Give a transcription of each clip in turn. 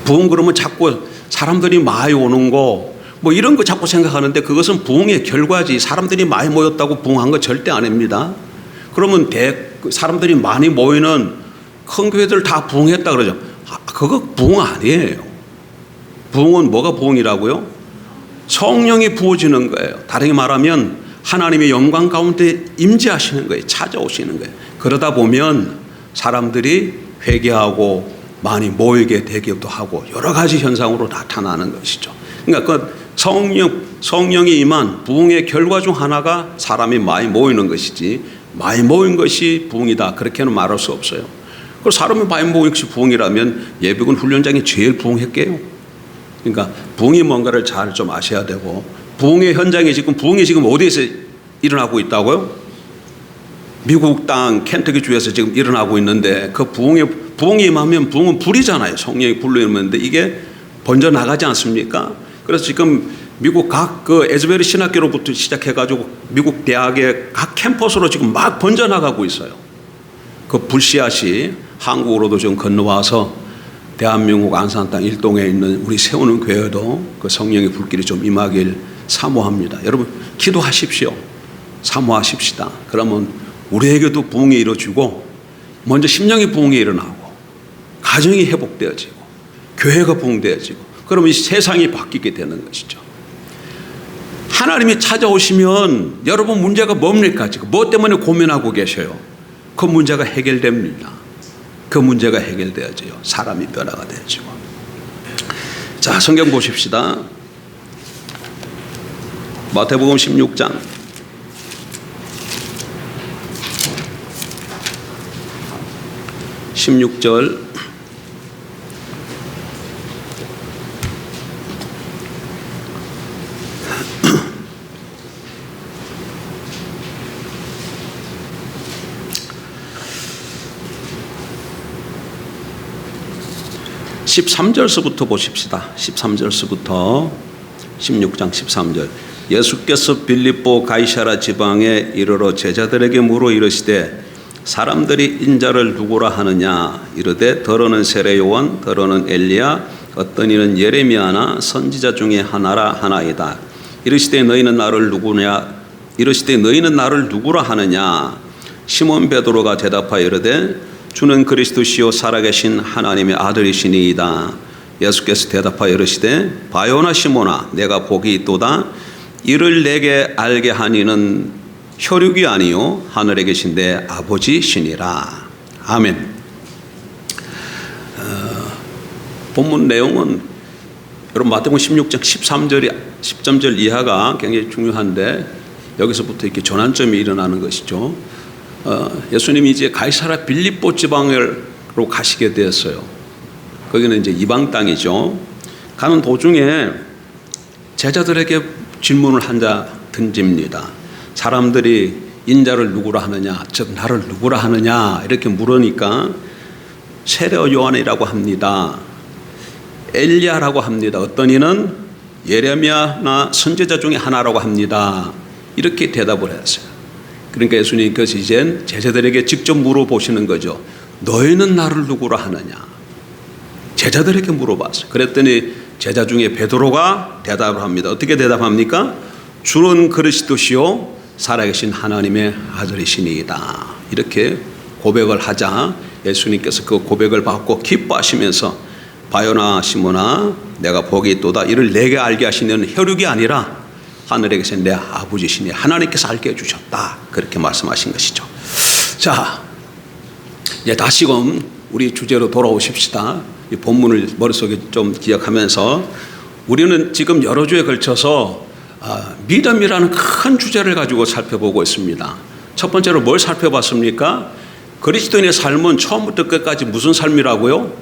부흥 그러면 자꾸 사람들이 많이 오는 거 뭐 이런 거 자꾸 생각하는데 그것은 부흥의 결과지. 사람들이 많이 모였다고 부흥한 거 절대 아닙니다. 그러면 사람들이 많이 모이는 큰 교회들 다 부흥했다 그러죠. 그거 부흥 아니에요. 부흥은 뭐가 부흥이라고요? 성령이 부어지는 거예요. 다르게 말하면 하나님의 영광 가운데 임재하시는 거예요. 찾아오시는 거예요. 그러다 보면 사람들이 회개하고 많이 모이게 되기도 하고 여러 가지 현상으로 나타나는 것이죠. 그러니까 그 성령이 임한 부흥의 결과 중 하나가 사람이 많이 모이는 것이지, 많이 모인 것이 부흥이다 그렇게는 말할 수 없어요. 그리고 사람이 많이 모인 것이 부흥이라면 예비군 훈련장이 제일 부흥했게요. 그러니까 부흥이 뭔가를 잘 좀 아셔야 되고, 부흥의 현장이 부흥이 지금 어디에서 일어나고 있다고요? 미국 땅 켄터키 주에서 지금 일어나고 있는데, 그 부흥이 임하면 부흥은 불이잖아요. 성령이 불로 임하는데 이게 번져 나가지 않습니까? 그래서 지금 미국 각 그 에즈베리 신학교로부터 시작해가지고 미국 대학의 각 캠퍼스로 지금 막 번져 나가고 있어요. 그 불씨앗이 한국으로도 좀 건너와서 대한민국 안산 땅 일동에 있는 우리 세우는 교회도 그 성령의 불길이 좀 임하길 사모합니다. 여러분 기도하십시오. 사모하십시다. 그러면 우리에게도 부흥이 이루어지고, 먼저 심령의 부흥이 일어나고 가정이 회복되어지고 교회가 부흥되어지고, 그러면 이 세상이 바뀌게 되는 것이죠. 하나님이 찾아오시면 여러분 문제가 뭡니까? 지금 뭐 때문에 고민하고 계셔요? 그 문제가 해결됩니다. 그 문제가 해결되어져요. 사람이 변화가 되어지고. 자, 성경 보십시다. 마태복음 16장 16절 13절서부터 보십시다. 13절서부터 16장 13절. 예수께서 빌립보 가이사랴 지방에 이르러 제자들에게 물어 이르시되 사람들이 인자를 누구라 하느냐? 이르되 더러는 세례 요한, 더러는 엘리야, 어떤 이는 예레미야나 선지자 중에 하나라 하나이다. 이르시되 너희는 나를 누구라 하느냐? 시몬 베드로가 대답하여 이르되 주는 그리스도시요 살아계신 하나님의 아들이시니이다. 예수께서 대답하여 이르시되 바요나 시몬아 내가 복이 있도다. 이를 내게 알게 하니는 혈육이 아니요 하늘에 계신 내 아버지시니라. 아멘. 본문 내용은 여러분 마태복음 16장 13절 이하가 굉장히 중요한데, 여기서부터 이렇게 전환점이 일어나는 것이죠. 예수님이 이제 가이사랴 빌립보 지방으로 가시게 되었어요. 거기는 이제 이방 땅이죠. 가는 도중에 제자들에게 질문을 한 자 던집니다. 사람들이 인자를 누구라 하느냐, 즉 나를 누구라 하느냐 이렇게 물으니까 세례 요한이라고 합니다. 엘리야라고 합니다. 어떤 이는 예레미야나 선지자 중에 하나라고 합니다. 이렇게 대답을 했어요. 그러니까 예수님께서 이젠 제자들에게 직접 물어보시는 거죠. 너희는 나를 누구라 하느냐? 제자들에게 물어봤어요. 그랬더니 제자 중에 베드로가 대답을 합니다. 어떻게 대답합니까? 주는 그리스도시요 살아계신 하나님의 아들이시니이다. 이렇게 고백을 하자 예수님께서 그 고백을 받고 기뻐하시면서 바요나 시몬아 내가 복이 있도다. 이를 내게 알게 하시는 혈육이 아니라 하늘에 계신 내 아버지시니 하나님께서 알게 해주셨다. 그렇게 말씀하신 것이죠. 자, 이제 다시금 우리 주제로 돌아오십시다. 이 본문을 머릿속에 좀 기억하면서 우리는 지금 여러 주에 걸쳐서 믿음이라는 큰 주제를 가지고 살펴보고 있습니다. 첫 번째로 뭘 살펴봤습니까? 그리스도인의 삶은 처음부터 끝까지 무슨 삶이라고요?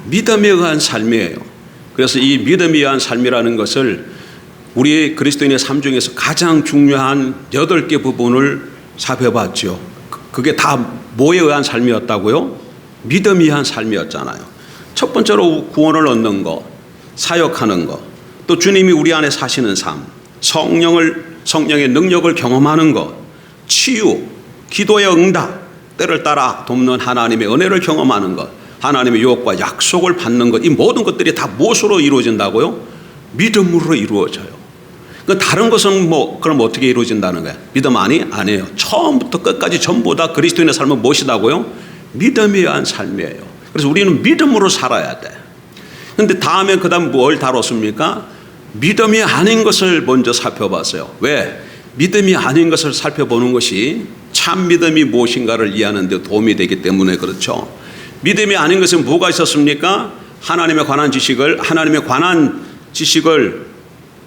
믿음에 의한 삶이에요. 그래서 이 믿음에 의한 삶이라는 것을 우리 그리스도인의 삶 중에서 가장 중요한 8개 부분을 살펴봤죠. 그게 다 뭐에 의한 삶이었다고요? 믿음에 의한 삶이었잖아요. 첫 번째로 구원을 얻는 것, 사역하는 것, 또 주님이 우리 안에 사시는 삶, 성령의 능력을 경험하는 것, 치유, 기도의 응답, 때를 따라 돕는 하나님의 은혜를 경험하는 것, 하나님의 유업과 약속을 받는 것, 이 모든 것들이 다 무엇으로 이루어진다고요? 믿음으로 이루어져요. 그 다른 것은 그럼 어떻게 이루어진다는 거예요? 믿음 아니에요. 처음부터 끝까지 전부 다 그리스도인의 삶은 무엇이다고요? 믿음에 의한 삶이에요. 그래서 우리는 믿음으로 살아야 돼. 근데 다음에 그다음 뭘 다뤘습니까? 믿음이 아닌 것을 먼저 살펴봤어요. 왜? 믿음이 아닌 것을 살펴보는 것이 참 믿음이 무엇인가를 이해하는 데 도움이 되기 때문에 그렇죠. 믿음이 아닌 것은 뭐가 있었습니까? 하나님에 관한 지식을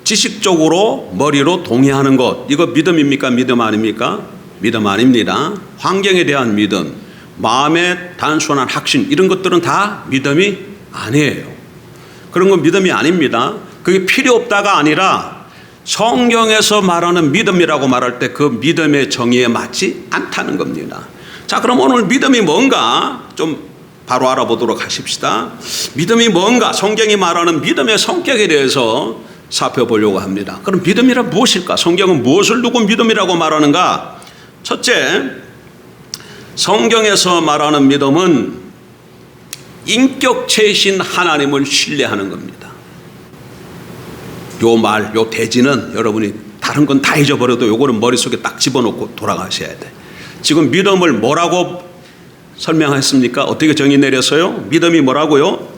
지식적으로 머리로 동의하는 것. 이거 믿음입니까? 믿음 아닙니까? 믿음 아닙니다. 환경에 대한 믿음, 마음의 단순한 확신, 이런 것들은 다 믿음이 아니에요. 그런 건 믿음이 아닙니다. 그게 필요 없다가 아니라 성경에서 말하는 믿음이라고 말할 때 그 믿음의 정의에 맞지 않다는 겁니다. 자, 그럼 오늘 믿음이 뭔가 좀 바로 알아보도록 하십시다. 믿음이 뭔가, 성경이 말하는 믿음의 성격에 대해서 살펴보려고 합니다. 그럼 믿음이란 무엇일까? 성경은 무엇을 두고 믿음이라고 말하는가? 첫째, 성경에서 말하는 믿음은 인격체이신 하나님을 신뢰하는 겁니다. 요 대지는 여러분이 다른 건 다 잊어버려도 요거는 머릿속에 딱 집어넣고 돌아가셔야 돼. 지금 믿음을 뭐라고 설명했습니까? 어떻게 정의 내렸어요? 믿음이 뭐라고요?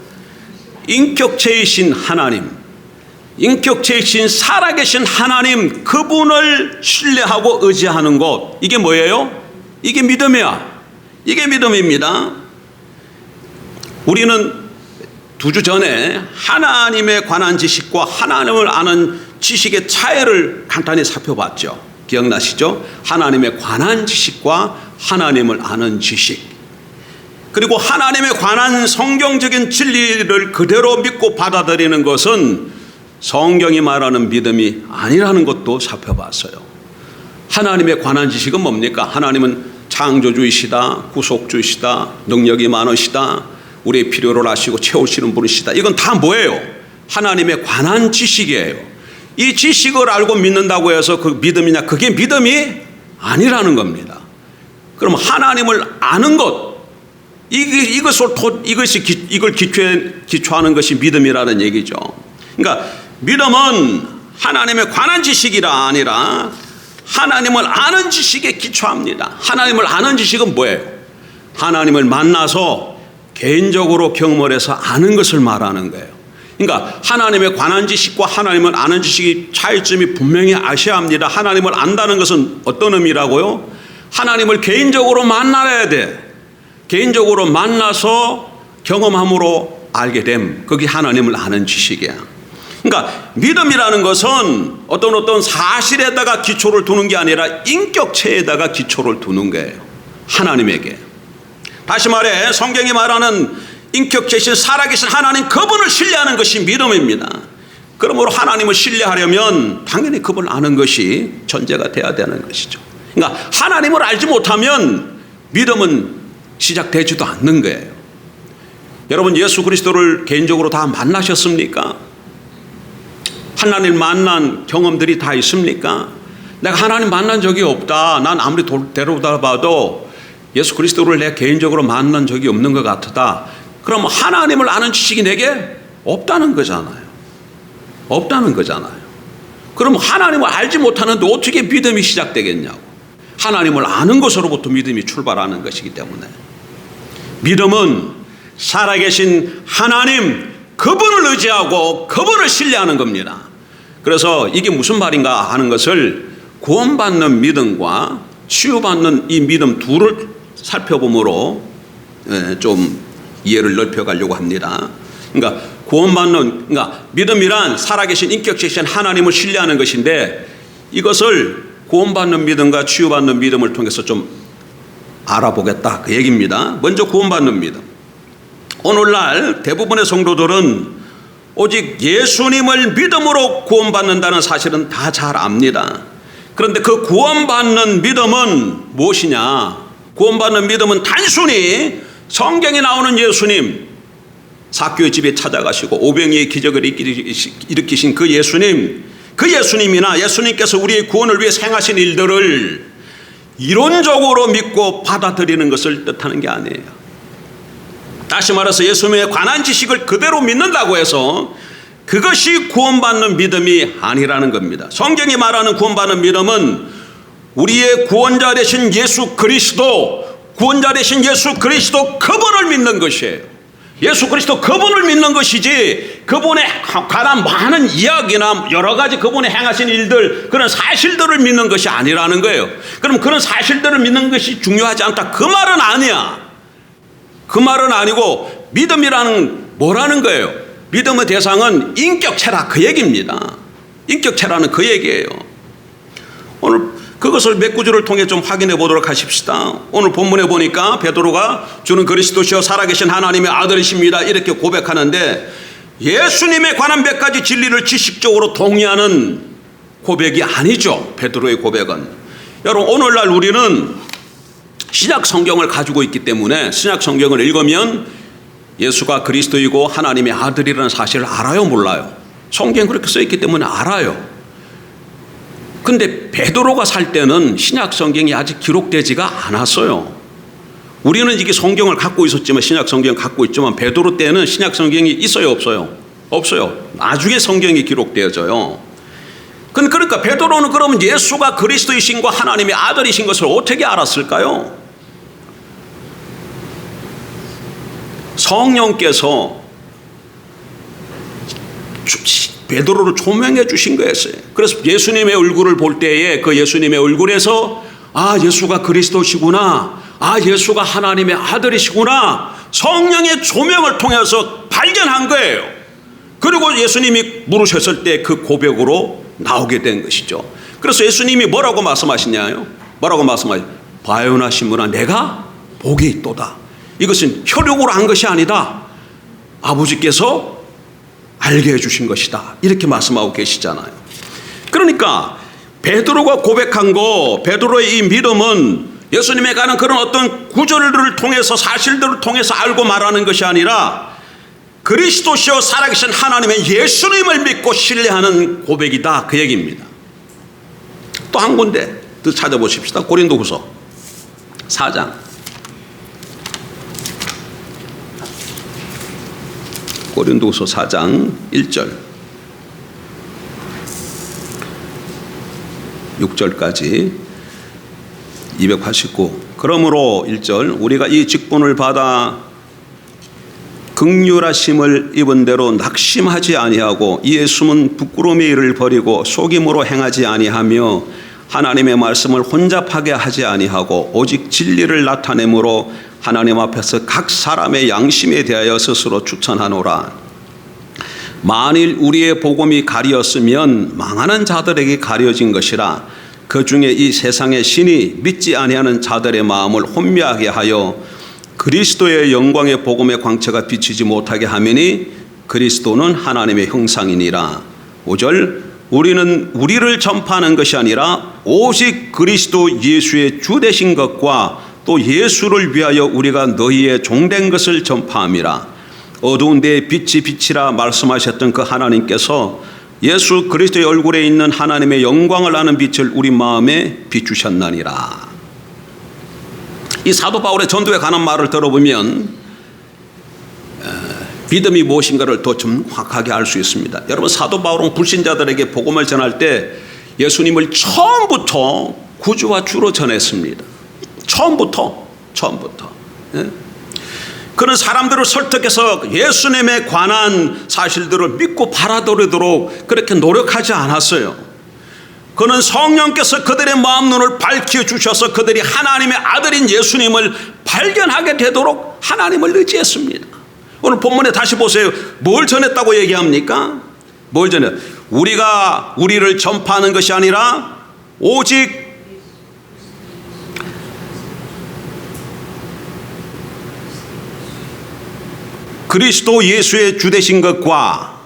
인격체이신 하나님, 인격체이신 살아계신 하나님, 그분을 신뢰하고 의지하는 것, 이게 뭐예요? 이게 믿음이야. 이게 믿음입니다. 우리는 2주 전에 하나님에 관한 지식과 하나님을 아는 지식의 차이를 간단히 살펴봤죠. 기억나시죠? 하나님에 관한 지식과 하나님을 아는 지식, 그리고 하나님에 관한 성경적인 진리를 그대로 믿고 받아들이는 것은 성경이 말하는 믿음이 아니라는 것도 살펴봤어요. 하나님에 관한 지식은 뭡니까? 하나님은 창조주이시다, 구속주이시다, 능력이 많으시다, 우리의 필요를 아시고 채우시는 분이시다. 이건 다 뭐예요? 하나님에 관한 지식이에요. 이 지식을 알고 믿는다고 해서 그 믿음이냐? 그게 믿음이 아니라는 겁니다. 그럼 하나님을 아는 것, 이걸 기초하는 것이 믿음이라는 얘기죠. 그러니까 믿음은 하나님에 관한 지식이라 아니라 하나님을 아는 지식에 기초합니다. 하나님을 아는 지식은 뭐예요? 하나님을 만나서 개인적으로 경험을 해서 아는 것을 말하는 거예요. 그러니까 하나님에 관한 지식과 하나님을 아는 지식이 차이점이 분명히 아셔야 합니다. 하나님을 안다는 것은 어떤 의미라고요? 하나님을 개인적으로 만나야 돼. 개인적으로 만나서 경험함으로 알게 됨, 그게 하나님을 아는 지식이야. 그러니까 믿음이라는 것은 어떤 사실에다가 기초를 두는 게 아니라 인격체에다가 기초를 두는 거예요. 하나님에게. 다시 말해 성경이 말하는 인격체이신 살아계신 하나님, 그분을 신뢰하는 것이 믿음입니다. 그러므로 하나님을 신뢰하려면 당연히 그분을 아는 것이 전제가 돼야 되는 것이죠. 그러니까 하나님을 알지 못하면 믿음은 시작되지도 않는 거예요. 여러분, 예수 그리스도를 개인적으로 다 만나셨습니까? 하나님 만난 경험들이 다 있습니까? 내가 하나님 만난 적이 없다, 난 아무리 데려다 봐도 예수 그리스도를 내가 개인적으로 만난 적이 없는 것 같다. 그럼 하나님을 아는 지식이 내게 없다는 거잖아요. 없다는 거잖아요. 그럼 하나님을 알지 못하는데 어떻게 믿음이 시작되겠냐고. 하나님을 아는 것으로부터 믿음이 출발하는 것이기 때문에 믿음은 살아계신 하나님, 그분을 의지하고 그분을 신뢰하는 겁니다. 그래서 이게 무슨 말인가 하는 것을 구원받는 믿음과 치유받는 이 믿음 둘을 살펴보므로 좀 이해를 넓혀가려고 합니다. 그러니까 그러니까 믿음이란 살아계신 인격체이신 하나님을 신뢰하는 것인데, 이것을 구원받는 믿음과 치유받는 믿음을 통해서 좀 알아보겠다, 그 얘기입니다. 먼저 구원받는 믿음. 오늘날 대부분의 성도들은 오직 예수님을 믿음으로 구원받는다는 사실은 다 잘 압니다. 그런데 그 구원받는 믿음은 무엇이냐? 구원받는 믿음은 단순히 성경에 나오는 예수님, 삭개오의 집에 찾아가시고 오병이의 기적을 일으키신 그 예수님이나 예수님께서 우리의 구원을 위해 행하신 일들을 이론적으로 믿고 받아들이는 것을 뜻하는 게 아니에요. 다시 말해서 예수님에 관한 지식을 그대로 믿는다고 해서 그것이 구원받는 믿음이 아니라는 겁니다. 성경이 말하는 구원받는 믿음은 우리의 구원자 되신 예수 그리스도, 구원자 되신 예수 그리스도 그분을 믿는 것이에요. 예수 그리스도 그분을 믿는 것이지 그분에 관한 많은 이야기나 여러 가지 그분이 행하신 일들, 그런 사실들을 믿는 것이 아니라는 거예요. 그럼 그런 사실들을 믿는 것이 중요하지 않다, 그 말은 아니야. 그 말은 아니고 믿음이라는 뭐라는 거예요? 믿음의 대상은 인격체라, 그 얘기입니다. 인격체라는 그 얘기예요. 오늘 그것을 몇 구절을 통해 좀 확인해 보도록 하십시다. 오늘 본문에 보니까 베드로가 주는 그리스도시요 살아계신 하나님의 아들이십니다 이렇게 고백하는데, 예수님에 관한 몇 가지 진리를 지식적으로 동의하는 고백이 아니죠. 베드로의 고백은. 여러분, 오늘날 우리는 신약 성경을 가지고 있기 때문에 신약 성경을 읽으면 예수가 그리스도이고 하나님의 아들이라는 사실을 알아요, 몰라요? 성경에 그렇게 써 있기 때문에 알아요. 근데 베드로가 살 때는 신약 성경이 아직 기록되지가 않았어요. 우리는 이게 성경을 갖고 있었지만, 신약 성경 갖고 있지만 베드로 때는 신약 성경이 있어요, 없어요? 없어요. 나중에 성경이 기록되어져요. 그러니까 베드로는 그러면 예수가 그리스도이신 거, 하나님의 아들이신 것을 어떻게 알았을까요? 성령께서 베드로를 조명해 주신 거였어요. 그래서 예수님의 얼굴을 볼 때에 그 예수님의 얼굴에서 아, 예수가 그리스도시구나, 아, 예수가 하나님의 아들이시구나, 성령의 조명을 통해서 발견한 거예요. 그리고 예수님이 물으셨을 때 그 고백으로 나오게 된 것이죠. 그래서 예수님이 뭐라고 말씀하시냐요? 뭐라고 말씀하시냐? 바요나 시므나 내가 복이 있도다. 이것은 혈육으로 한 것이 아니다, 아버지께서 알게 해주신 것이다, 이렇게 말씀하고 계시잖아요. 그러니까 베드로가 고백한 거, 베드로의 이 믿음은 예수님에 관한 그런 어떤 구절들을 통해서, 사실들을 통해서 알고 말하는 것이 아니라 그리스도시요 살아계신 하나님의 예수님을 믿고 신뢰하는 고백이다, 그 얘기입니다. 또 한 군데 더 찾아보십시다. 고린도후서 4장. 고린도후서 4장 1절 6절까지 289. 그러므로 1절 우리가 이 직분을 받아 긍휼하심을 입은 대로 낙심하지 아니하고 이에 숨은 부끄러움의 일을 버리고 속임으로 행하지 아니하며 하나님의 말씀을 혼잡하게 하지 아니하고 오직 진리를 나타내므로 하나님 앞에서 각 사람의 양심에 대하여 스스로 추천하노라. 만일 우리의 복음이 가리었으면 망하는 자들에게 가려진 것이라. 그 중에 이 세상의 신이 믿지 아니하는 자들의 마음을 혼미하게 하여 그리스도의 영광의 복음의 광채가 비치지 못하게 하매니 그리스도는 하나님의 형상이니라. 5절 우리는 우리를 전파하는 것이 아니라 오직 그리스도 예수의 주 되신 것과 또 예수를 위하여 우리가 너희의 종된 것을 전파함이라. 어두운 데에 빛이 빛이라 말씀하셨던 그 하나님께서 예수 그리스도의 얼굴에 있는 하나님의 영광을 아는 빛을 우리 마음에 비추셨나니라. 이 사도 바울의 전도에 관한 말을 들어보면 믿음이 무엇인가를 더 정확하게 알 수 있습니다. 여러분, 사도 바울은 불신자들에게 복음을 전할 때 예수님을 처음부터 구주와 주로 전했습니다. 처음부터. 예? 그런 사람들을 설득해서 예수님에 관한 사실들을 믿고 받아들이도록 그렇게 노력하지 않았어요. 그는 성령께서 그들의 마음 눈을 밝혀주셔서 그들이 하나님의 아들인 예수님을 발견하게 되도록 하나님을 의지했습니다. 오늘 본문에 다시 보세요. 뭘 전했다고 얘기합니까? 뭘 전해? 우리가 우리를 전파하는 것이 아니라 오직 그리스도 예수의 주 되신 것과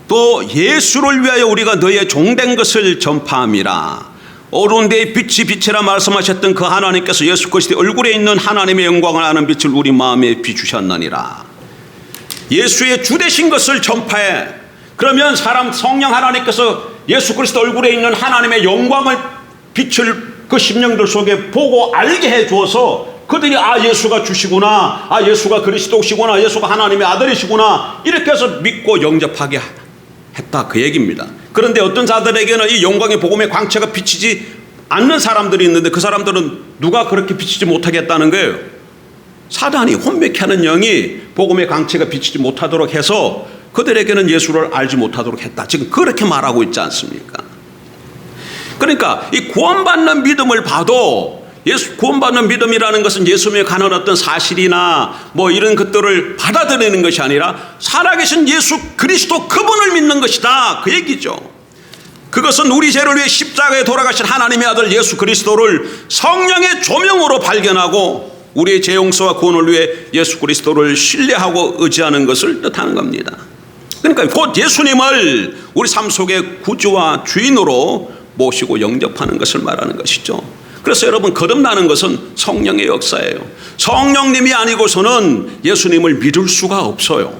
또 예수를 위하여 우리가 너희의 종된 것을 전파함이라. 어두운 데에 빛이 빛이라 말씀하셨던 그 하나님께서 예수 그리스도의 얼굴에 있는 하나님의 영광을 아는 빛을 우리 마음에 비추셨느니라. 예수의 주 되신 것을 전파해. 그러면 성령 하나님께서 예수 그리스도 얼굴에 있는 하나님의 영광을 빛을 그 심령들 속에 보고 알게 해 주어서 그들이 예수가 주시구나, 예수가 그리스도시구나, 예수가 하나님의 아들이시구나, 이렇게 해서 믿고 영접하게 했다, 그 얘기입니다. 그런데 어떤 자들에게는 이 영광의 복음의 광채가 비치지 않는 사람들이 있는데, 그 사람들은 누가 그렇게 비치지 못하게 했다는 거예요? 사단이, 혼미케 하는 영이 복음의 광채가 비치지 못하도록 해서 그들에게는 예수를 알지 못하도록 했다, 지금 그렇게 말하고 있지 않습니까? 그러니까 이 구원받는 믿음을 봐도, 구원받는 믿음이라는 것은 예수님에 관한 어떤 사실이나 뭐 이런 것들을 받아들이는 것이 아니라 살아계신 예수 그리스도 그분을 믿는 것이다, 그 얘기죠. 그것은 우리 죄를 위해 십자가에 돌아가신 하나님의 아들 예수 그리스도를 성령의 조명으로 발견하고 우리의 죄 용서와 구원을 위해 예수 그리스도를 신뢰하고 의지하는 것을 뜻하는 겁니다. 그러니까 곧 예수님을 우리 삶 속의 구주와 주인으로 모시고 영접하는 것을 말하는 것이죠. 그래서 여러분, 거듭나는 것은 성령의 역사예요. 성령님이 아니고서는 예수님을 믿을 수가 없어요.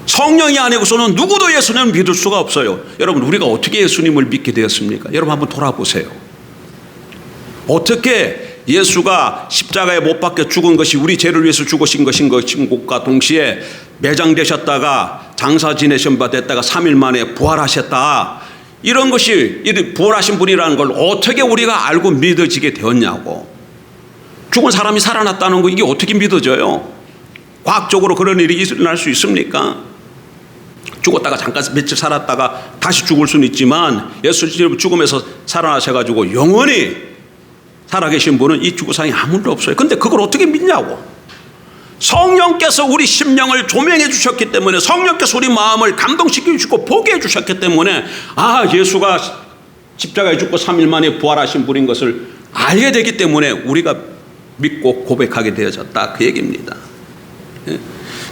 성령이 아니고서는 누구도 예수님을 믿을 수가 없어요. 여러분, 우리가 어떻게 예수님을 믿게 되었습니까? 여러분 한번 돌아보세요. 어떻게 예수가 십자가에 못 박혀 죽은 것이 우리 죄를 위해서 죽으신 것인 것과 동시에 매장되셨다가 장사 지내신 바 됐다가 3일 만에 부활하셨다, 이런 것이 부활하신 분이라는 걸 어떻게 우리가 알고 믿어지게 되었냐고. 죽은 사람이 살아났다는 거, 이게 어떻게 믿어져요? 과학적으로 그런 일이 일어날 수 있습니까? 죽었다가 잠깐 며칠 살았다가 다시 죽을 수는 있지만 예수님 죽음에서 살아나셔가지고 영원히 살아계신 분은 이 지구상에 아무도 없어요. 근데 그걸 어떻게 믿냐고. 성령께서 우리 심령을 조명해 주셨기 때문에, 성령께서 우리 마음을 감동시켜 주시고 보게 해 주셨기 때문에, 예수가 십자가에 죽고 3일 만에 부활하신 분인 것을 알게 되기 때문에 우리가 믿고 고백하게 되어졌다, 그 얘기입니다.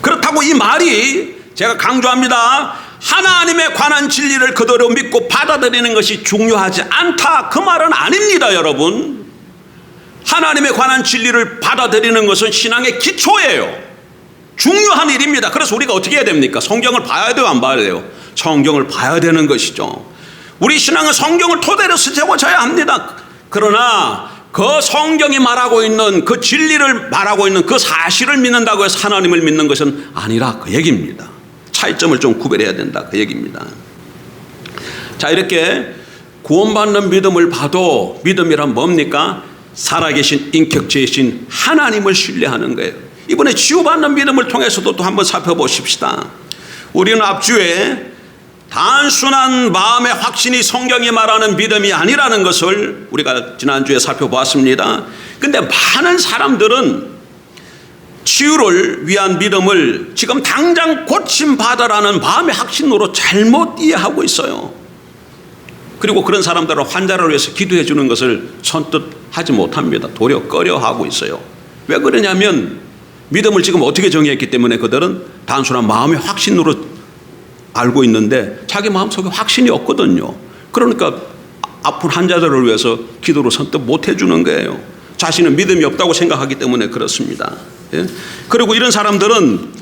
그렇다고 이 말이, 제가 강조합니다, 하나님에 관한 진리를 그대로 믿고 받아들이는 것이 중요하지 않다, 그 말은 아닙니다. 여러분, 하나님에 관한 진리를 받아들이는 것은 신앙의 기초예요. 중요한 일입니다. 그래서 우리가 어떻게 해야 됩니까? 성경을 봐야 돼요, 안 봐야 돼요? 성경을 봐야 되는 것이죠. 우리 신앙은 성경을 토대로 세워져야 합니다. 그러나 그 성경이 말하고 있는 그 진리를 말하고 있는 그 사실을 믿는다고 해서 하나님을 믿는 것은 아니라, 그 얘기입니다. 차이점을 좀 구별해야 된다, 그 얘기입니다. 자, 이렇게 구원받는 믿음을 봐도 믿음이란 뭡니까? 살아계신 인격체이신 하나님을 신뢰하는 거예요. 이번에 치유받는 믿음을 통해서도 또 한번 살펴보십시다. 우리는 앞주에 단순한 마음의 확신이 성경이 말하는 믿음이 아니라는 것을 우리가 지난주에 살펴보았습니다. 근데 많은 사람들은 치유를 위한 믿음을 지금 당장 고침받으라는 마음의 확신으로 잘못 이해하고 있어요. 그리고 그런 사람들은 환자를 위해서 기도해 주는 것을 선뜻 하지 못합니다. 도리어 꺼려하고 있어요. 왜 그러냐면 믿음을 지금 어떻게 정의했기 때문에 그들은 단순한 마음의 확신으로 알고 있는데 자기 마음속에 확신이 없거든요. 그러니까 아픈 환자들을 위해서 기도를 선뜻 못 해주는 거예요. 자신은 믿음이 없다고 생각하기 때문에 그렇습니다. 예? 그리고 이런 사람들은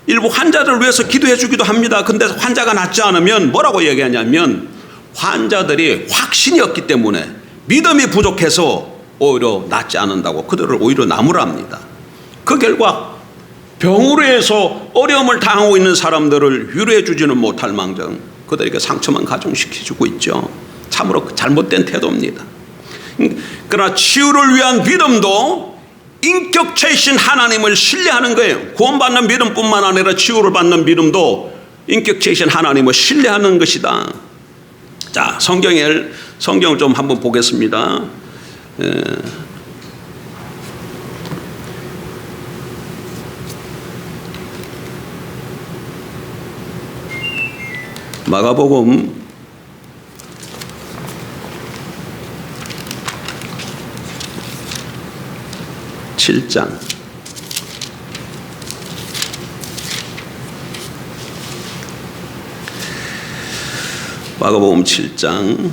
일부 환자들을 위해서 기도해 주기도 합니다. 근데 환자가 낫지 않으면 뭐라고 얘기하냐면 환자들이 확신이 없기 때문에 믿음이 부족해서 오히려 낫지 않는다고 그들을 오히려 나무랍니다. 그 결과 병으로 해서 어려움을 당하고 있는 사람들을 위로해 주지는 못할 망정 그들에게 상처만 가중시켜주고 있죠. 참으로 잘못된 태도입니다. 그러나 치유를 위한 믿음도 인격체이신 하나님을 신뢰하는 거예요. 구원받는 믿음뿐만 아니라 치유를 받는 믿음도 인격체이신 하나님을 신뢰하는 것이다. 자, 성경을 좀 한번 보겠습니다. 마가복음 7장 마가복음 7장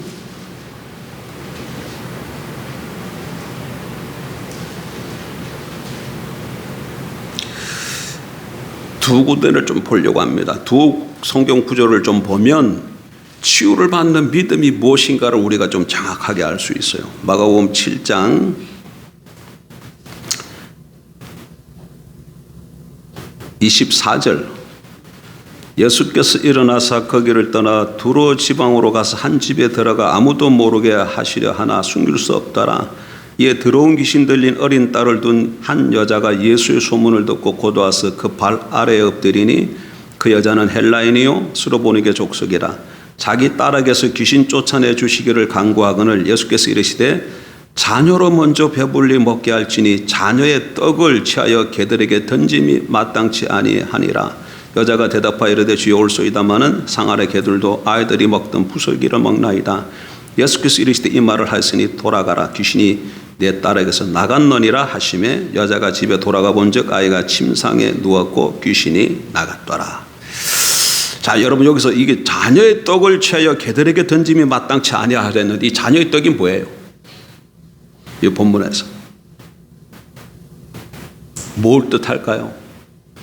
두 군데를 좀 보려고 합니다. 두 성경 구절을 좀 보면 치유를 받는 믿음이 무엇인가를 우리가 좀 정확하게 알 수 있어요. 마가복음 7장 24절 예수께서 일어나사 거기를 떠나 두로 지방으로 가서 한 집에 들어가 아무도 모르게 하시려 하나 숨길 수 없더라. 이에 더러운 귀신 들린 어린 딸을 둔 한 여자가 예수의 소문을 듣고 곧 와서 그 발 아래에 엎드리니 그 여자는 헬라인이요 수로보니게 족속이라. 자기 딸에게서 귀신 쫓아내 주시기를 간구하거늘 예수께서 이르시되 자녀로 먼저 배불리 먹게 할지니 자녀의 떡을 취하여 개들에게 던짐이 마땅치 아니하니라. 여자가 대답하여 이르되 주여 올소이다마는 상 아래 개들도 아이들이 먹던 부슬기를 먹나이다. 예수께서 이르시되 이 말을 하였으니 돌아가라 귀신이 내 딸에게서 나갔느니라 하시매 여자가 집에 돌아가 본즉 아이가 침상에 누웠고 귀신이 나갔더라. 자, 여러분 여기서 이게 자녀의 떡을 취하여 개들에게 던짐이 마땅치 아니하랬는데 이 자녀의 떡이 뭐예요? 이 본문에서 뭘 뜻할까요?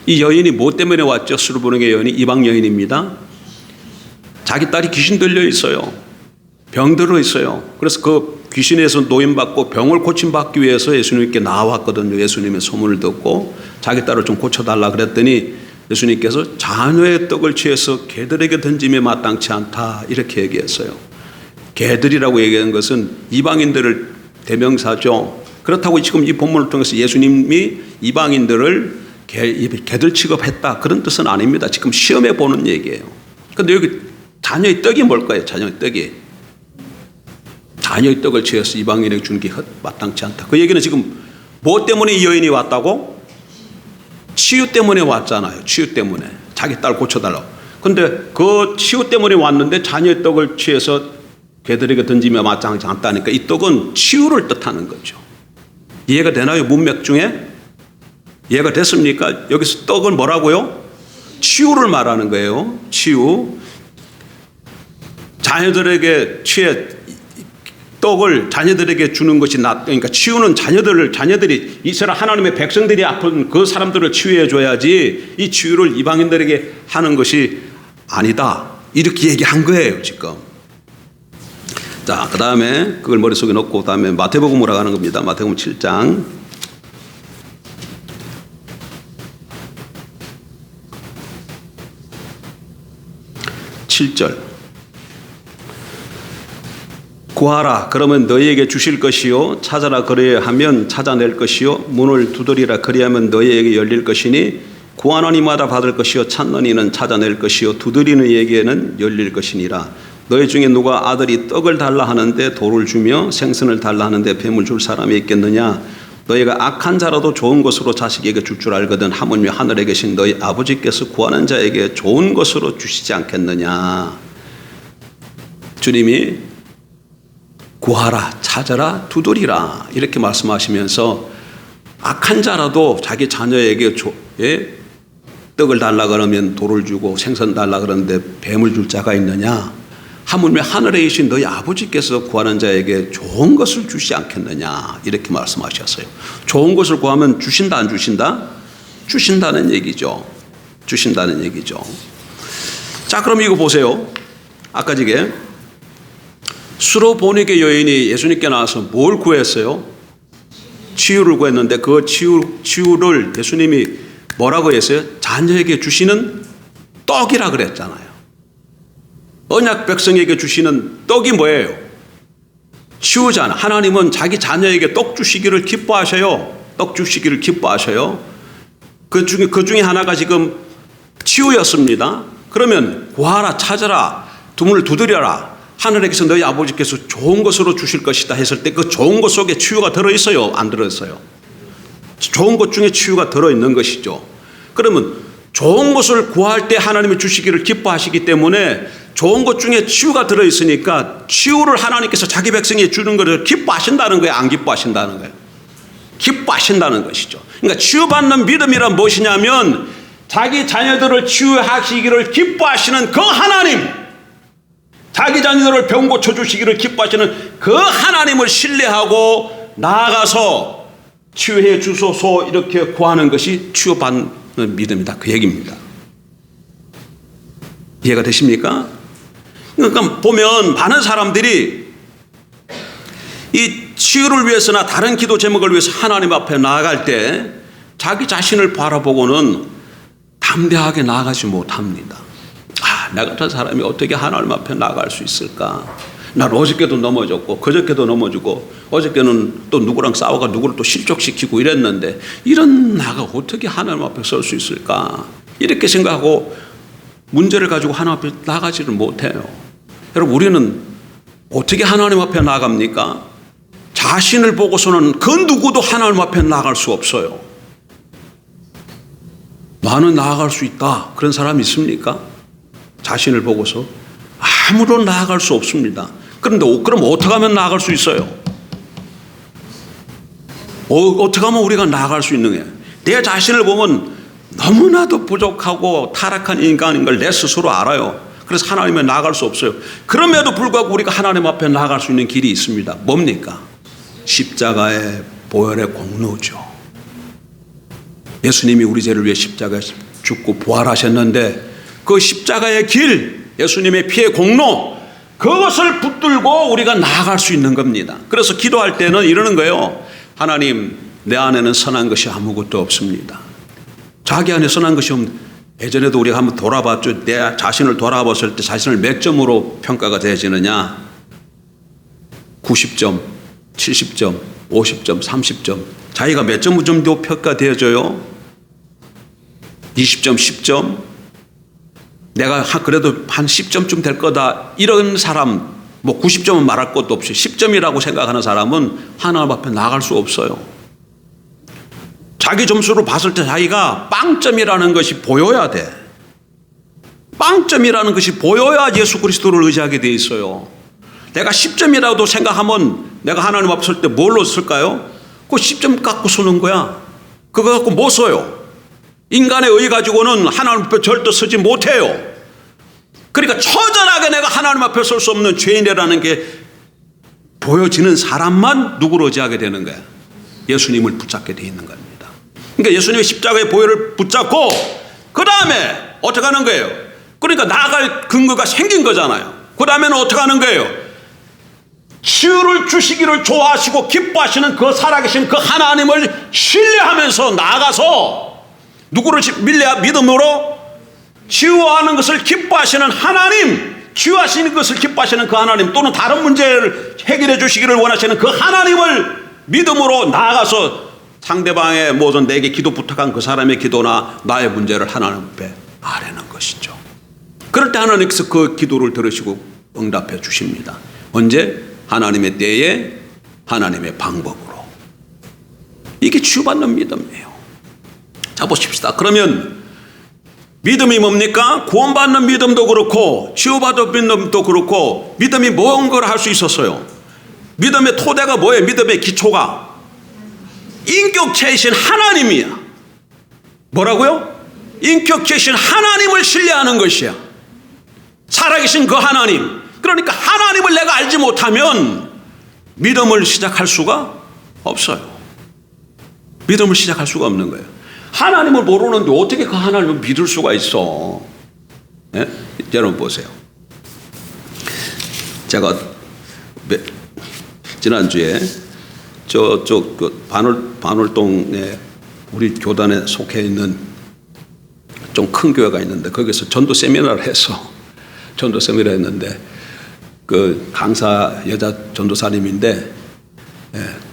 이 여인이 뭐 때문에 왔죠? 수르보니게 여인이 이방 여인입니다. 자기 딸이 귀신 들려 있어요. 병 들어 있어요. 그래서 그 귀신에서 노임받고 병을 고침받기 위해서 예수님께 나왔거든요. 예수님의 소문을 듣고 자기 딸을 좀 고쳐달라 그랬더니 예수님께서 자녀의 떡을 취해서 개들에게 던짐이 마땅치 않다 이렇게 얘기했어요. 개들이라고 얘기한 것은 이방인들을 대명사죠. 그렇다고 지금 이 본문을 통해서 예수님이 이방인들을 개들 취급했다 그런 뜻은 아닙니다. 지금 시험해 보는 얘기예요. 그런데 여기 자녀의 떡이 뭘까요? 자녀의 떡이 자녀의 떡을 취해서 이방인에게 주는 게 마땅치 않다. 그 얘기는 지금 뭐 때문에 이 여인이 왔다고? 치유 때문에 왔잖아요. 치유 때문에 자기 딸 고쳐달라고. 그런데 그 치유 때문에 왔는데 자녀의 떡을 취해서 개들에게 던지며 마땅치 않다니까 이 떡은 치유를 뜻하는 거죠. 이해가 되나요? 문맥 중에 이해가 됐습니까? 여기서 떡은 뭐라고요? 치유를 말하는 거예요. 치유. 자녀들에게 떡을 자녀들에게 주는 것이 그러니까 치유는 자녀들이 이스라엘 하나님의 백성들이 아픈 그 사람들을 치유해 줘야지 이 치유를 이방인들에게 하는 것이 아니다. 이렇게 얘기한 거예요, 지금. 자, 그 다음에 그걸 머릿속에 넣고 그다음에 마태복음으로 가는 겁니다. 마태복음 7장 7절 구하라 그러면 너희에게 주실 것이요 찾아라 그리하면 찾아낼 것이요 문을 두드리라 그리하면 너희에게 열릴 것이니 구하는 이마다 받을 것이요 찾는 이는 찾아낼 것이요 두드리는 이에게는 열릴 것이니라. 너희 중에 누가 아들이 떡을 달라 하는데 돌을 주며 생선을 달라 하는데 뱀을 줄 사람이 있겠느냐. 너희가 악한 자라도 좋은 것으로 자식에게 줄 줄 알거든 하물며 하늘에 계신 너희 아버지께서 구하는 자에게 좋은 것으로 주시지 않겠느냐. 주님이 구하라 찾아라 두드리라 이렇게 말씀하시면서 악한 자라도 자기 자녀에게 떡을 달라 그러면 돌을 주고 생선 달라 그러는데 뱀을 줄 자가 있느냐. 하물며 하늘에 계신 너희 아버지께서 구하는 자에게 좋은 것을 주시지 않겠느냐 이렇게 말씀하셨어요. 좋은 것을 구하면 주신다 안 주신다? 주신다는 얘기죠. 주신다는 얘기죠. 자, 그럼 이거 보세요. 아까 저게 수로보니게 여인이 예수님께 나와서 뭘 구했어요? 치유를 구했는데 그 치유를 예수님이 뭐라고 했어요? 자녀에게 주시는 떡이라 그랬잖아요. 언약 백성에게 주시는 떡이 뭐예요? 치유잖아. 하나님은 자기 자녀에게 떡 주시기를 기뻐하셔요. 떡 주시기를 기뻐하셔요. 그 중에 하나가 지금 치유였습니다. 그러면 구하라 찾아라 문을 두드려라. 하늘에 계신 너희 아버지께서 좋은 것으로 주실 것이다 했을 때 그 좋은 것 속에 치유가 들어있어요? 안 들어있어요? 좋은 것 중에 치유가 들어있는 것이죠. 그러면 좋은 것을 구할 때 하나님이 주시기를 기뻐하시기 때문에 좋은 것 중에 치유가 들어있으니까 치유를 하나님께서 자기 백성에게 주는 것을 기뻐하신다는 거예요? 안 기뻐하신다는 거예요? 기뻐하신다는 것이죠. 그러니까 치유받는 믿음이란 무엇이냐면 자기 자녀들을 치유하시기를 기뻐하시는 그 하나님, 자기 자녀들을 병 고쳐주시기를 기뻐하시는 그 하나님을 신뢰하고 나아가서 치유해 주소서 이렇게 구하는 것이 치유받는 믿음이다. 그 얘기입니다. 이해가 되십니까? 그러니까 보면 많은 사람들이 이 치유를 위해서나 다른 기도 제목을 위해서 하나님 앞에 나아갈 때 자기 자신을 바라보고는 담대하게 나아가지 못합니다. 나 같은 사람이 어떻게 하나님 앞에 나아갈 수 있을까? 난 어저께도 넘어졌고 그저께도 넘어지고 어저께는 또 누구랑 싸워가 누구를 또 실족시키고 이랬는데 이런 나가 어떻게 하나님 앞에 설 수 있을까? 이렇게 생각하고 문제를 가지고 하나님 앞에 나가지를 못해요. 여러분, 우리는 어떻게 하나님 앞에 나갑니까? 자신을 보고서는 그 누구도 하나님 앞에 나갈 수 없어요. 나는 나아갈 수 있다, 그런 사람이 있습니까? 자신을 보고서 아무도 나아갈 수 없습니다. 그런데 그럼 어떻게 하면 나아갈 수 있어요? 어떻게 하면 우리가 나아갈 수 있는 거예요? 내 자신을 보면 너무나도 부족하고 타락한 인간인 걸 내 스스로 알아요. 그래서 하나님에 나아갈 수 없어요. 그럼에도 불구하고 우리가 하나님 앞에 나아갈 수 있는 길이 있습니다. 뭡니까? 십자가의 보혈의 공로죠. 예수님이 우리 죄를 위해 십자가에 죽고 부활하셨는데 그 십자가의 길, 예수님의 피의 공로, 그것을 붙들고 우리가 나아갈 수 있는 겁니다. 그래서 기도할 때는 이러는 거예요. 하나님, 내 안에는 선한 것이 아무것도 없습니다. 자기 안에 선한 것이 없는, 예전에도 우리가 한번 돌아봤죠. 내 자신을 돌아봤을 때 자신을 몇 점으로 평가가 되어지느냐? 90점, 70점, 50점, 30점. 자기가 몇 점 정도 평가되어져요? 20점, 10점? 내가 그래도 한 10점쯤 될 거다, 이런 사람, 뭐 90점은 말할 것도 없이 10점이라고 생각하는 사람은 하나님 앞에 나갈 수 없어요. 자기 점수로 봤을 때 자기가 빵점이라는 것이 보여야 돼. 빵점이라는 것이 보여야 예수 그리스도를 의지하게 돼 있어요. 내가 10점이라도 생각하면 내가 하나님 앞에 설 때 뭘로 쓸까요? 그 10점 갖고 쓰는 거야. 그거 갖고 못 써요. 인간의 의 가지고는 하나님 앞에 절대 서지 못해요. 그러니까 처절하게 내가 하나님 앞에 설 수 없는 죄인이라는 게 보여지는 사람만 누구를 의지하게 되는 거야? 예수님을 붙잡게 돼 있는 겁니다. 그러니까 예수님의 십자가의 보혈을 붙잡고 그 다음에 어떻게 하는 거예요? 그러니까 나아갈 근거가 생긴 거잖아요. 그 다음에는 어떻게 하는 거예요? 치유를 주시기를 좋아하시고 기뻐하시는 그 살아계신 그 하나님을 신뢰하면서 나아가서 누구를 믿음으로 치유하는 것을 기뻐하시는 하나님, 치유하시는 것을 기뻐하시는 그 하나님, 또는 다른 문제를 해결해 주시기를 원하시는 그 하나님을 믿음으로 나아가서 상대방의 모든 내게 기도 부탁한 그 사람의 기도나 나의 문제를 하나님 앞에 아뢰는 것이죠. 그럴 때 하나님께서 그 기도를 들으시고 응답해 주십니다. 언제? 하나님의 때에, 하나님의 방법으로. 이게 치유받는 믿음이에요. 자, 보십시다. 그러면 믿음이 뭡니까? 구원받는 믿음도 그렇고 치유받은 믿음도 그렇고 믿음이 뭔 걸 할 수 있었어요? 믿음의 토대가 뭐예요? 믿음의 기초가 인격체이신 하나님이야. 뭐라고요? 인격체이신 하나님을 신뢰하는 것이야. 살아계신 그 하나님. 그러니까 하나님을 내가 알지 못하면 믿음을 시작할 수가 없어요. 믿음을 시작할 수가 없는 거예요. 하나님을 모르는데 어떻게 그 하나님을 믿을 수가 있어? 네? 여러분 보세요. 제가 지난주에 저쪽 그 반월동에 우리 교단에 속해 있는 좀 큰 교회가 있는데 거기서 전도 세미나를 했는데 그 강사 여자 전도사님인데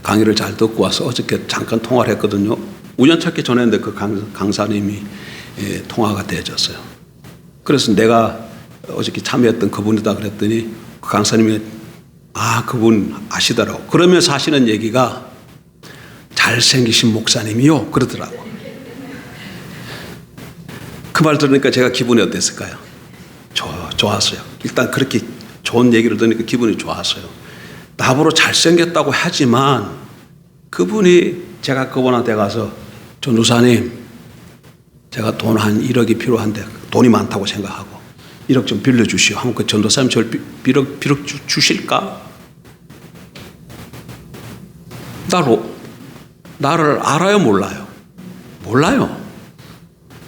강의를 잘 듣고 와서 어저께 잠깐 통화를 했거든요. 우연찮게 전했는데 그 강사님이 통화가 되어졌어요. 그래서 내가 어저께 참여했던 그분이다 그랬더니 그 강사님이 그분 아시더라고. 그러면서 하시는 얘기가 잘생기신 목사님이요 그러더라고. 그 말 들으니까 제가 기분이 어땠을까요? 좋았어요. 일단 그렇게 좋은 얘기를 들으니까 기분이 좋았어요. 나보러 잘생겼다고 하지만 그분이 제가 그분한테 가서 전도사님, 제가 돈 한 1억이 필요한데 돈이 많다고 생각하고 1억 좀 빌려주시오 하면 그 전도사님 저를 1억 주실까? 나를 알아요, 몰라요? 몰라요.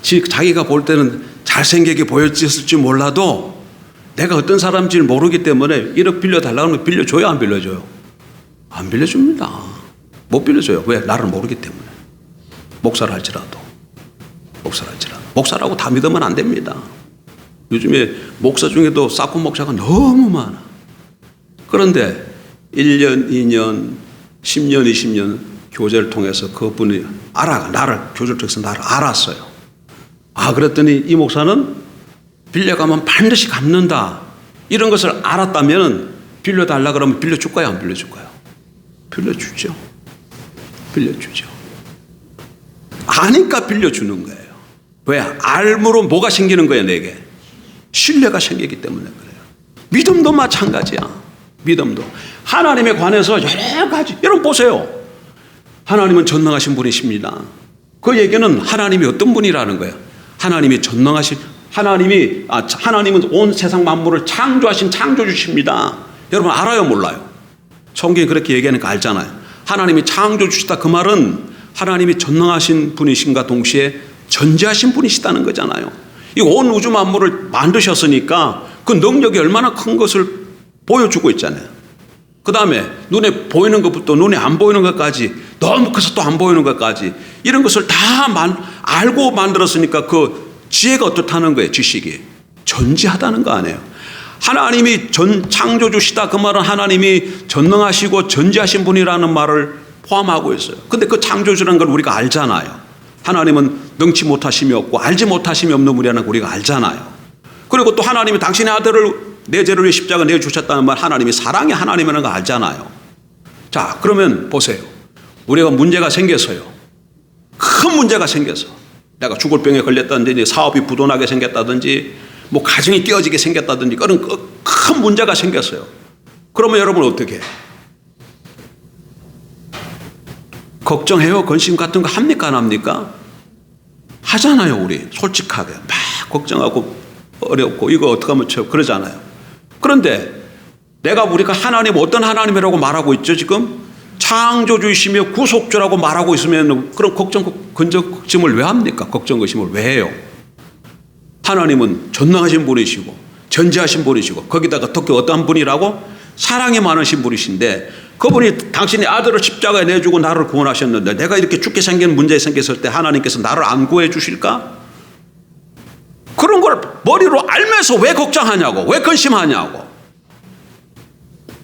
자기가 볼 때는 잘생기게 보였을지 몰라도 내가 어떤 사람인지 모르기 때문에 1억 빌려달라고 하면 빌려줘요, 안 빌려줘요? 안 빌려줍니다. 못 빌려줘요. 왜? 나를 모르기 때문에. 목사를 할지라도 목사라고 다 믿으면 안 됩니다. 요즘에 목사 중에도 싸고 목사가 너무 많아. 그런데 1년, 2년, 10년, 20년 교제를 통해서 그분이 나를 교제를 통해서 나를 알았어요. 그랬더니 이 목사는 빌려가면 반드시 갚는다. 이런 것을 알았다면 빌려달라 그러면 빌려줄 거야, 안 빌려줄 거야? 빌려주죠. 빌려주죠. 아니까 빌려주는 거예요. 왜? 알므로 뭐가 생기는 거예요, 내게? 신뢰가 생기기 때문에 그래요. 믿음도 마찬가지야. 믿음도. 하나님에 관해서 여러 가지. 여러분 보세요. 하나님은 전능하신 분이십니다. 그 얘기는 하나님이 어떤 분이라는 거예요. 하나님이 전능하신, 하나님은 온 세상 만물을 창조하신 창조주십니다. 여러분 알아요, 몰라요? 성경이 그렇게 얘기하는 거 알잖아요. 하나님이 창조주시다, 그 말은 하나님이 전능하신 분이신가 동시에 전지하신 분이시다는 거잖아요. 이 온 우주 만물을 만드셨으니까 그 능력이 얼마나 큰 것을 보여주고 있잖아요. 그 다음에 눈에 보이는 것부터 눈에 안 보이는 것까지, 너무 커서 또 안 보이는 것까지, 이런 것을 다 알고 만들었으니까 그 지혜가 어떻다는 거예요. 지식이 전지하다는 거 아니에요. 하나님이 창조주시다, 그 말은 하나님이 전능하시고 전지하신 분이라는 말을 포함하고 있어요. 근데 그 창조주라는 걸 우리가 알잖아요. 하나님은 능치 못하심이 없고 알지 못하심이 없는 분이라는 걸 우리가 알잖아요. 그리고 또 하나님이 당신의 아들을 내 죄를 위해 십자가 내주셨다는 말, 하나님이 사랑의 하나님이라는 거 알잖아요. 자, 그러면 보세요. 우리가 문제가 생겼어요. 큰 문제가 생겼어. 내가 죽을 병에 걸렸다든지, 사업이 부도나게 생겼다든지, 뭐 가정이 깨어지게 생겼다든지, 그런 큰 문제가 생겼어요. 그러면 여러분 어떻게 해요? 걱정해요? 근심 같은 거 합니까, 안 합니까? 하잖아요, 우리. 솔직하게. 막 걱정하고 어렵고, 이거 어떡하면 그러잖아요. 그런데 우리가 하나님, 어떤 하나님이라고 말하고 있죠, 지금? 창조주이시며 구속주라고 말하고 있으면 그런 걱정을 왜 합니까? 걱정, 의심을 왜 해요? 하나님은 전능하신 분이시고, 전지하신 분이시고, 거기다가 특히 어떠한 분이라고? 사랑이 많으신 분이신데, 그분이 당신의 아들을 십자가에 내주고 나를 구원하셨는데, 내가 이렇게 죽게 생긴 문제에 생겼을 때 하나님께서 나를 안 구해 주실까? 그런 걸 머리로 알면서 왜 걱정하냐고, 왜 근심하냐고.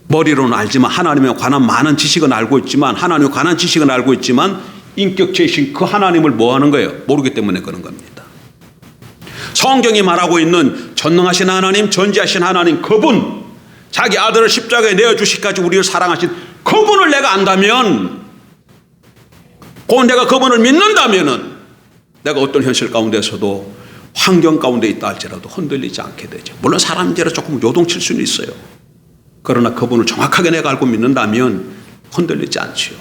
머리로는 알지만, 하나님에 관한 많은 지식은 알고 있지만, 하나님에 관한 지식은 알고 있지만, 인격체이신 그 하나님을 뭐 하는 거예요? 모르기 때문에 그런 겁니다. 성경이 말하고 있는 전능하신 하나님, 전지하신 하나님, 그분, 자기 아들을 십자가에 내어주시기까지 우리를 사랑하신 그분을 내가 안다면, 내가 그분을 믿는다면은 내가 어떤 현실 가운데서도 환경 가운데 있다 할지라도 흔들리지 않게 되죠. 물론 사람들은 조금 요동칠 수는 있어요. 그러나 그분을 정확하게 내가 알고 믿는다면 흔들리지 않지요.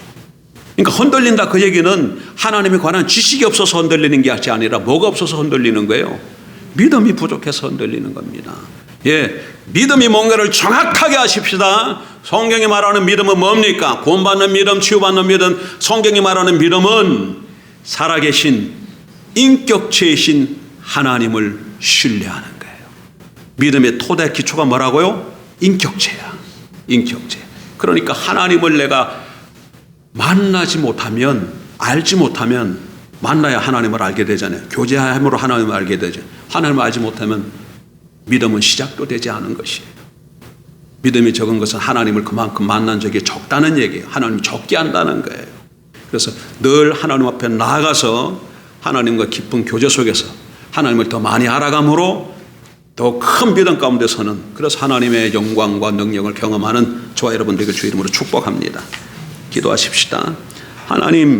그러니까 흔들린다, 그 얘기는 하나님에 관한 지식이 없어서 흔들리는 게 아니라 뭐가 없어서 흔들리는 거예요? 믿음이 부족해서 흔들리는 겁니다. 믿음이 뭔가를 정확하게 하십시다. 성경이 말하는 믿음은 뭡니까? 구원받는 믿음, 치유받는 믿음. 성경이 말하는 믿음은 살아계신 인격체이신 하나님을 신뢰하는 거예요. 믿음의 토대 기초가 뭐라고요? 인격체야. 인격체. 그러니까 하나님을 내가 만나지 못하면, 알지 못하면, 만나야 하나님을 알게 되잖아요. 교제함으로 하나님을 알게 되죠. 하나님을 알지 못하면 믿음은 시작도 되지 않은 것이에요. 믿음이 적은 것은 하나님을 그만큼 만난 적이 적다는 얘기예요. 하나님 적게 한다는 거예요. 그래서 늘 하나님 앞에 나아가서 하나님과 깊은 교제 속에서 하나님을 더 많이 알아감으로 더 큰 믿음 가운데서는, 그래서 하나님의 영광과 능력을 경험하는 저와 여러분들에게 주 이름으로 축복합니다. 기도하십시다. 하나님,